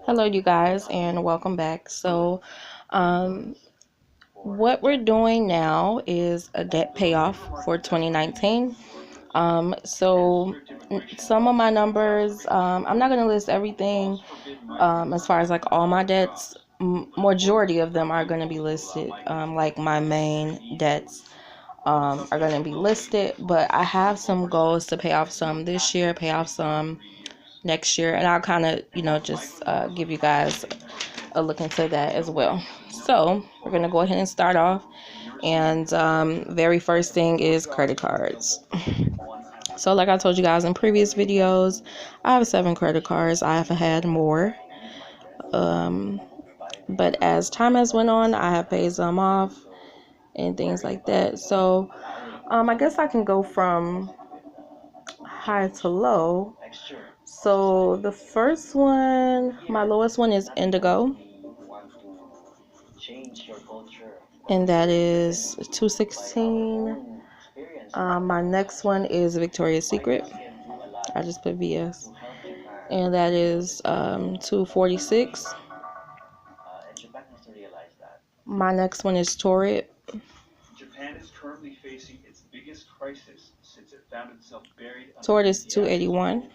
Hello, you guys, and welcome back. Um, what we're doing now is a debt payoff for 2019. Some of my numbers, I'm not going to list everything as far as like all my debts. Majority of them are going to be listed, like my main debts. Are going to be listed, but I have some goals to pay off some this year, pay off some next year, and I'll kind of, just give you guys a look into that as well. So we're gonna go ahead and start off, and very first thing is credit cards. So like I told you guys in previous videos, I have 7 credit cards. I have had more, but as time has went on, I have paid some off and things like that. So I guess I can go from high to low. So the first one, my lowest one is Indigo, and that is 216. My next one is Victoria's Secret. I just put VS, and that is 246. My next one is Torrid. Japan is currently facing its biggest crisis since it found itself buried. Torrid is 281.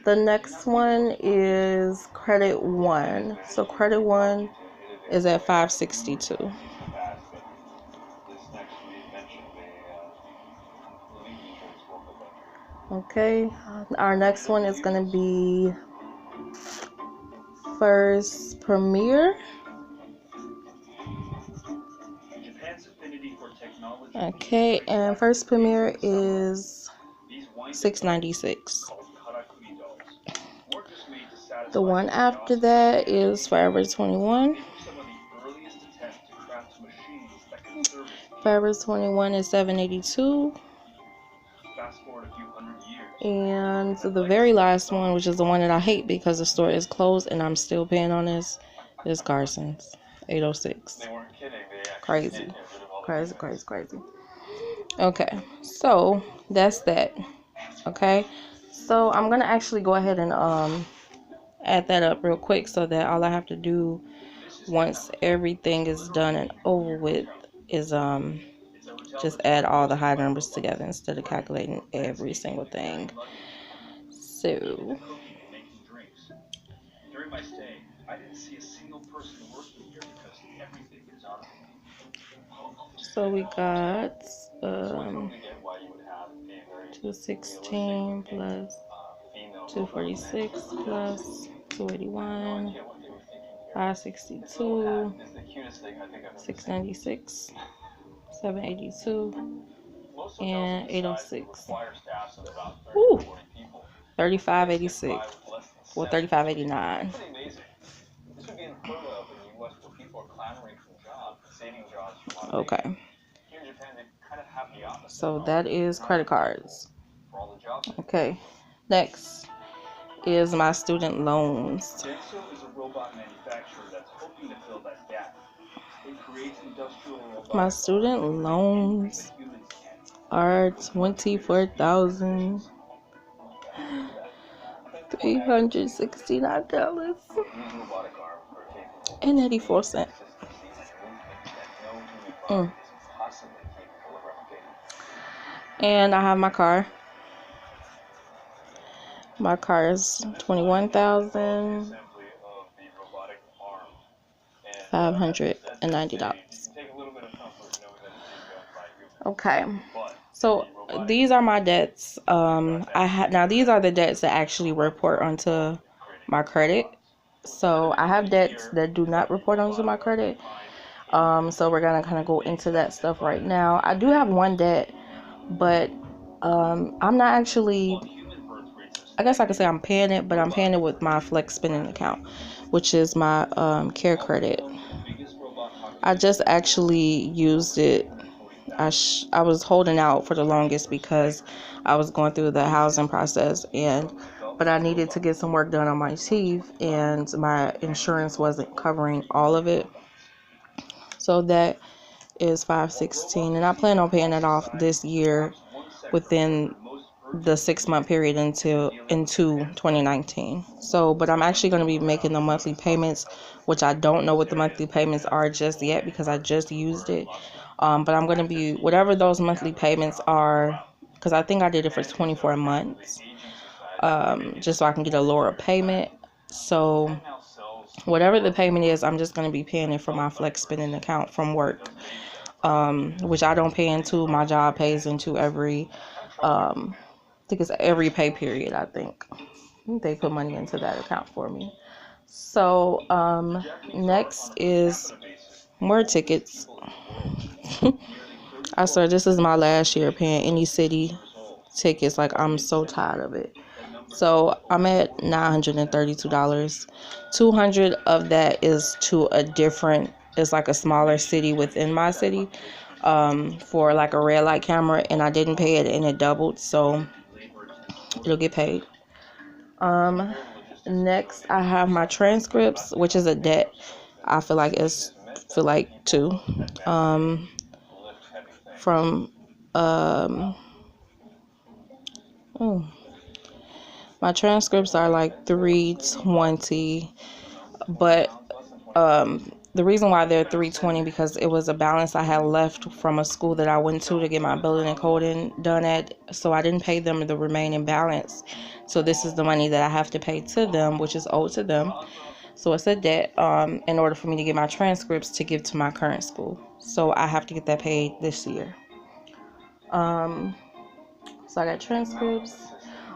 The next one is Credit One. So Credit One is at 562. Okay, our next one is going to be First Premier. Okay, and First Premier is 696. The one after that is Forever 21. Forever 21 is 782. And the very last one, which is the one that I hate because the store is closed and I'm still paying on this, is Carson's 806. Crazy. Okay, so that's that. Okay, so I'm gonna actually go ahead and add that up real quick, so that all I have to do once everything is done and over with is just add all the high numbers together instead of calculating every single thing. So we got 216 plus 246 plus 281, 562, 696, 782, and 806. Woo! 3586. Well, 3589. Okay. So that is credit cards. Okay. Next is my student loans. My student loans are $24,369.84. And I have my car. My car is $21,590. Okay, so these are my debts. Now these are the debts that actually report onto my credit. So I have debts that do not report onto my credit. So we're gonna kind of go into that stuff right now. I do have one debt, but I'm not actually, I guess I could say I'm paying it, but I'm paying it with my flex spending account, which is my care credit. I just actually used it. I was holding out for the longest because I was going through the housing process, but I needed to get some work done on my teeth, and my insurance wasn't covering all of it. So that is 516, and I plan on paying it off this year. within the 6-month period into 2019. So, but I'm actually going to be making the monthly payments, which I don't know what the monthly payments are just yet because I just used it. But I'm going to be whatever those monthly payments are, because I think I did it for 24 months, just so I can get a lower payment. So whatever the payment is, I'm just going to be paying it from my flex spending account from work, which I don't pay into. My job pays into every I think it's every pay period. I think they put money into that account for me. So next is more tickets. I swear this is my last year paying any city tickets. Like, I'm so tired of it. So I'm at $932. 200 of that is to a different, it's like a smaller city within my city, for like a red light camera, and I didn't pay it and it doubled, so it'll get paid. Next I have my transcripts, which is a debt. I feel like two. From oh, my transcripts are like 320, but the reason why they're 320 because it was a balance I had left from a school that I went to get my building and coding done at, so I didn't pay them the remaining balance. So this is the money that I have to pay to them, which is owed to them. So it's a debt, in order for me to get my transcripts to give to my current school. So I have to get that paid this year. So I got transcripts.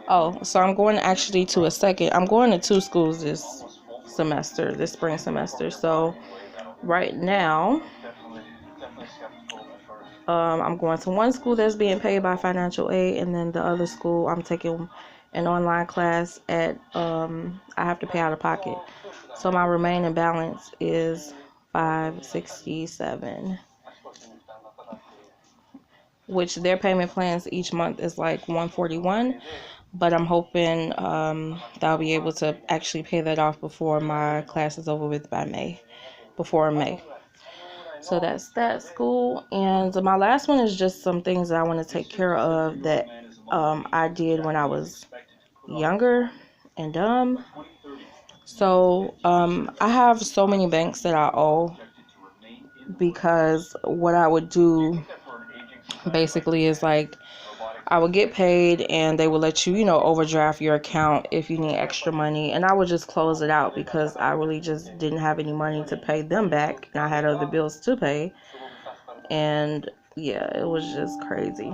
Oh, so I'm going actually to I'm going to 2 schools this spring semester. So right now, I'm going to one school that's being paid by financial aid, and then the other school I'm taking an online class at, I have to pay out of pocket. So my remaining balance is $567, which their payment plans each month is like $141. But I'm hoping that I'll be able to actually pay that off before my class is over with before May. So that's that school. And my last one is just some things that I want to take care of that I did when I was younger and dumb. So I have so many banks that I owe, because what I would do basically is like, I would get paid and they would let you, overdraft your account if you need extra money. And I would just close it out because I really just didn't have any money to pay them back. And I had other bills to pay. And yeah, it was just crazy.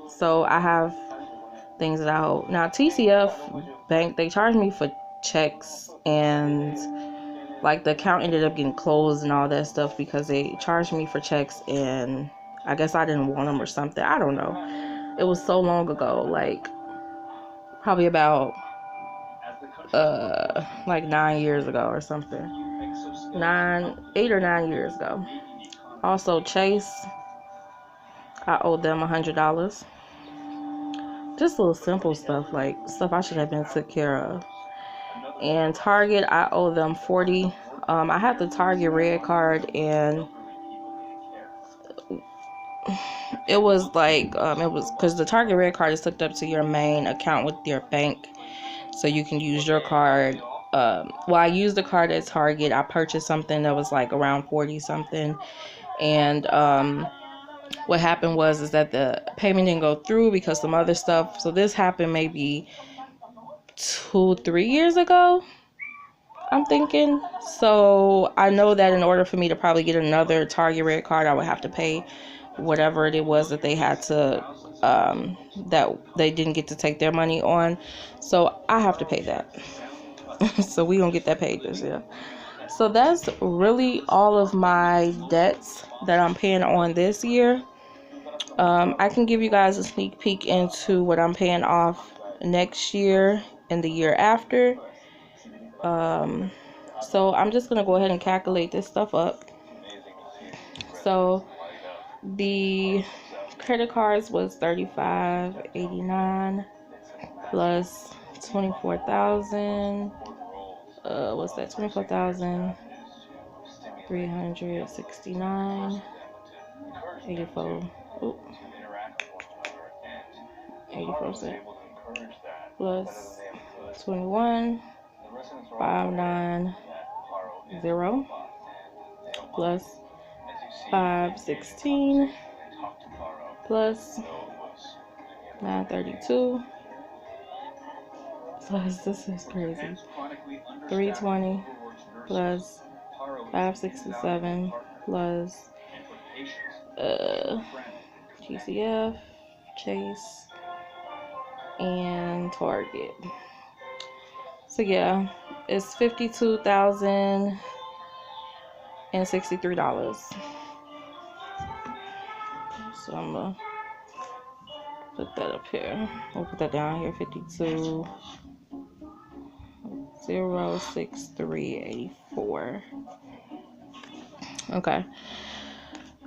So I have things that I owe. Now, TCF Bank, they charged me for checks, and like the account ended up getting closed and all that stuff because they charged me for checks, and I guess I didn't want them or something. I don't know. It was so long ago, like probably about like 9 years ago or something. 8 or 9 years ago. Also, Chase, I owed them $100. Just little simple stuff, like stuff I should have been took care of. And Target, I owe them $40. I had the Target red card, and it was like it was because the Target red card is hooked up to your main account with your bank, so you can use your card. I used the card at Target. I purchased something that was like around 40 something, and what happened is that the payment didn't go through because some other stuff. So this happened maybe 2-3 years ago, I'm thinking. So I know that in order for me to probably get another Target red card, I would have to pay whatever it was that they had to, that they didn't get to take their money on. So I have to pay that. So we gonna get that paid this year. So that's really all of my debts that I'm paying on this year. I can give you guys a sneak peek into what I'm paying off next year and the year after. So I'm just gonna go ahead and calculate this stuff up. So the credit cards was $35.89 plus 24,000. What's that? 24,369.84. 84 plus 21, 590 plus 516 plus 932 plus, this is crazy, 320 plus 567 plus GCF, Chase, and Target. So yeah, it's $52,063. So I'm gonna put that up here. We'll put that down here. 52,063.84. Okay.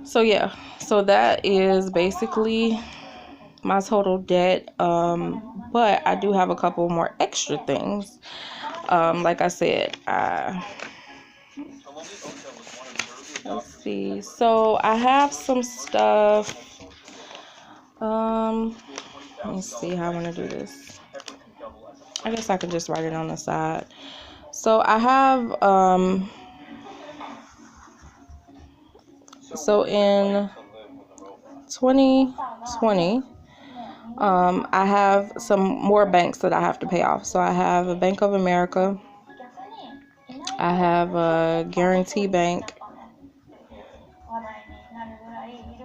So yeah, so that is basically my total debt. But I do have a couple more extra things. Like I said, let's see. So I have some stuff. Let me see how I want to do this. I guess I could just write it on the side. So I have so in 2020, I have some more banks that I have to pay off. So I have a Bank of America, I have a Guarantee Bank,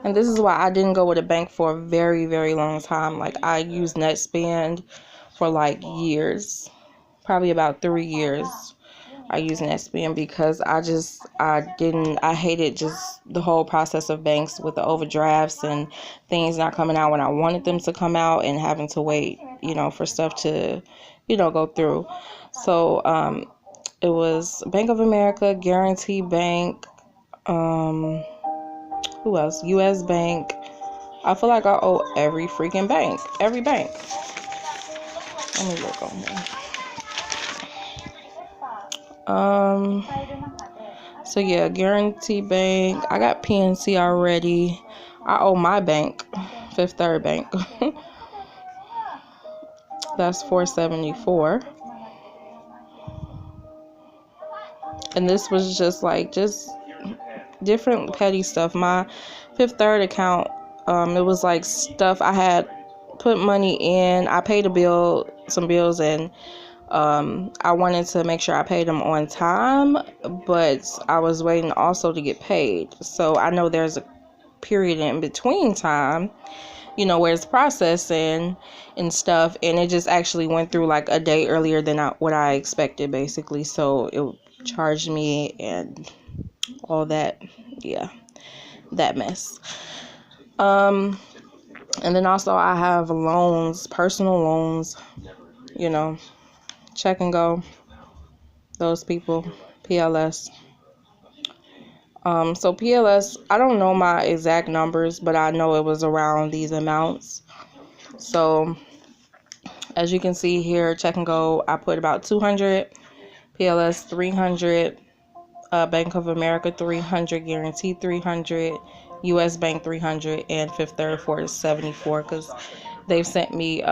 and this is why I didn't go with a bank for a very, very long time. Like, I used NetSpend for like years, probably about 3 years. I use NetSpend because I hated just the whole process of banks with the overdrafts and things not coming out when I wanted them to come out and having to wait, for stuff to, go through. So it was Bank of America, Guarantee Bank, who else? US Bank. I feel like I owe every freaking bank. Every bank. Let me look on here. So yeah, Guarantee Bank. I got PNC already. I owe my bank, Fifth Third Bank. That's $474. And this was just different petty stuff. My Fifth Third account, it was like stuff I had put money in. I paid some bills, and I wanted to make sure I paid them on time, but I was waiting also to get paid. So I know there's a period in between time, where it's processing and stuff, and it just actually went through like a day earlier than what I expected, basically. So it charged me and all that, yeah, that mess. And then also I have loans, personal loans, Check and Go, those people, PLS. So PLS, I don't know my exact numbers, but I know it was around these amounts. So as you can see here, Check and Go, I put about 200, PLS 300, Bank of America 300, Guarantee 300, US Bank 300, and Fifth Third for 74, because they've sent me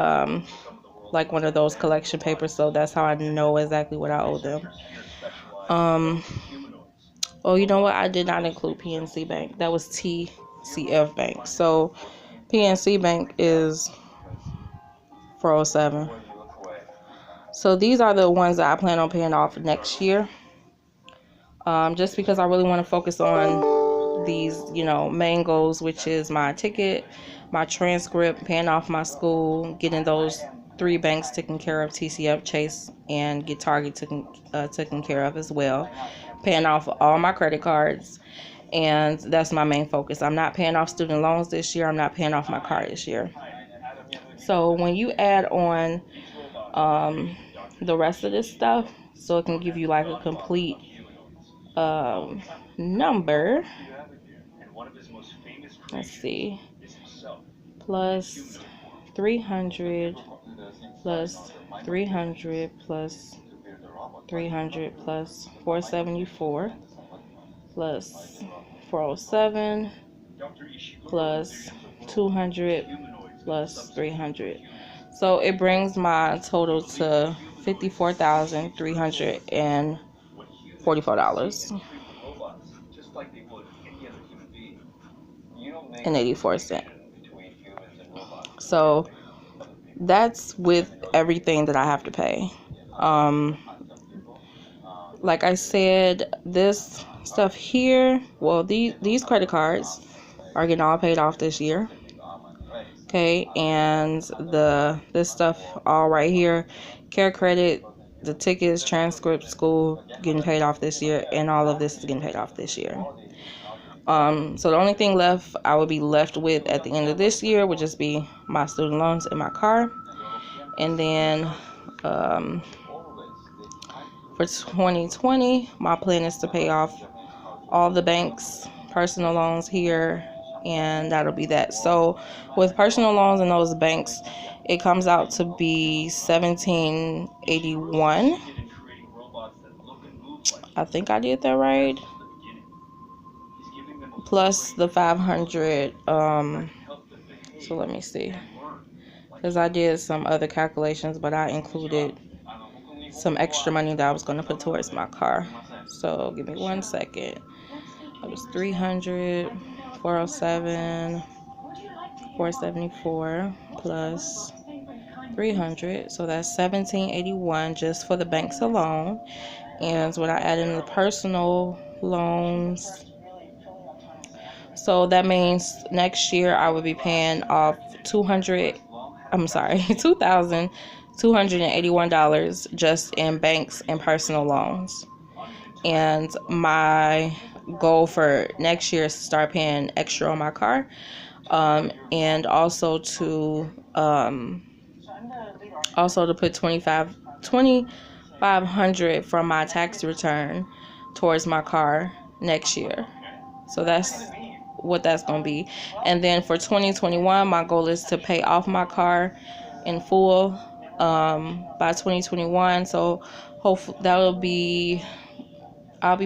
like one of those collection papers, so that's how I know exactly what I owe them. Oh, you know what? I did not include PNC Bank. That was TCF Bank. So PNC Bank is 407. So these are the ones that I plan on paying off next year. Just because I really want to focus on these, main goals, which is my ticket, my transcript, paying off my school, getting those 3 banks taken care of, TCF, Chase, and get Target taken care of as well. Paying off all my credit cards, and that's my main focus. I'm not paying off student loans this year. I'm not paying off my car this year. So when you add on the rest of this stuff, so it can give you like a complete number. Let's see. Plus 300 plus 300 plus 300 plus 474 plus 407 plus 200 plus 300. So it brings my total to $54,344 and 84 cents. So that's with everything that I have to pay. Like I said, this stuff here, well, these credit cards are getting all paid off this year. Okay, and this stuff all right here, care credit, the tickets, transcripts, school, getting paid off this year, and all of this is getting paid off this year. So the only thing left I would be left with at the end of this year would just be my student loans and my car. And then for 2020, my plan is to pay off all the bank's personal loans here, and that'll be that. So with personal loans and those banks, it comes out to be $1,781. I think I did that right. Plus the 500. So let me see, because I did some other calculations, but I included some extra money that I was going to put towards my car. So give me 1 second. It was 300, 407, 474 plus 300. So that's 1781 just for the banks alone. And when I add in the personal loans, so that means next year I would be paying off $2,281 just in banks and personal loans. And my goal for next year is to start paying extra on my car, and also to put $2,500 from my tax return towards my car next year. So that's what that's going to be. And then for 2021, my goal is to pay off my car in full by 2021. So hopefully I'll be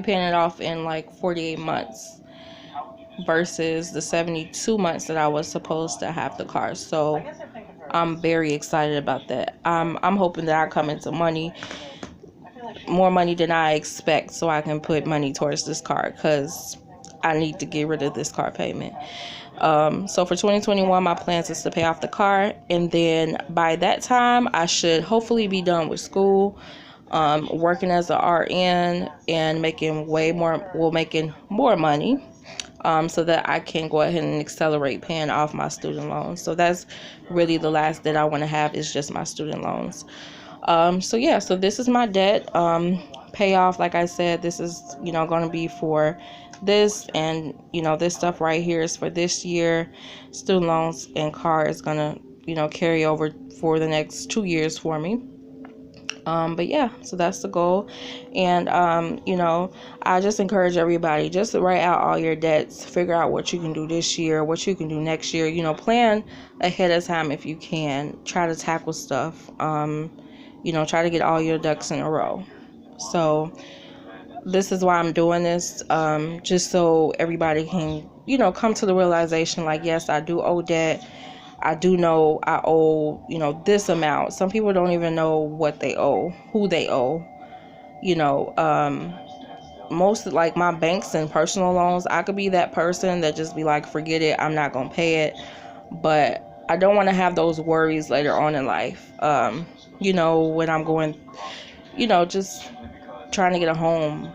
paying it off in like 48 months versus the 72 months that I was supposed to have the car. So I'm very excited about that. I'm hoping that I come into more money than I expect, so I can put money towards this car, because I need to get rid of this car payment. So for 2021, my plans is to pay off the car, and then by that time, I should hopefully be done with school, working as an RN, and making more money, so that I can go ahead and accelerate paying off my student loans. So that's really the last debt I want to have, is just my student loans. So this is my debt payoff. Like I said, this is going to be for this, and this stuff right here is for this year. Student loans and car is gonna carry over for the next 2 years for me. But yeah, so that's the goal. And I just encourage everybody, just to write out all your debts, figure out what you can do this year, what you can do next year. Plan ahead of time if you can. Try to tackle stuff. Try to get all your ducks in a row. So this is why I'm doing this, just so everybody can, come to the realization, like, yes, I do owe debt. I do know I owe, this amount. Some people don't even know what they owe, who they owe. Most, like, my banks and personal loans, I could be that person that just be like, forget it, I'm not going to pay it. But I don't want to have those worries later on in life. When I'm going, just trying to get a home,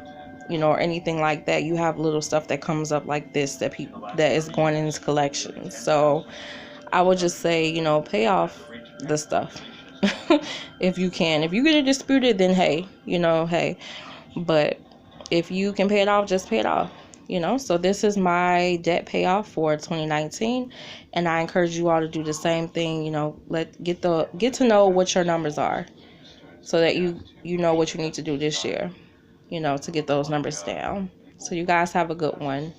or anything like that, you have little stuff that comes up like this that is going into collections. So I would just say, pay off the stuff if you can. If you get it disputed, then hey. But if you can pay it off, just pay it off. So this is my debt payoff for 2019, and I encourage you all to do the same thing. Get to know what your numbers are, so that you know what you need to do this year, to get those numbers down. So you guys have a good one.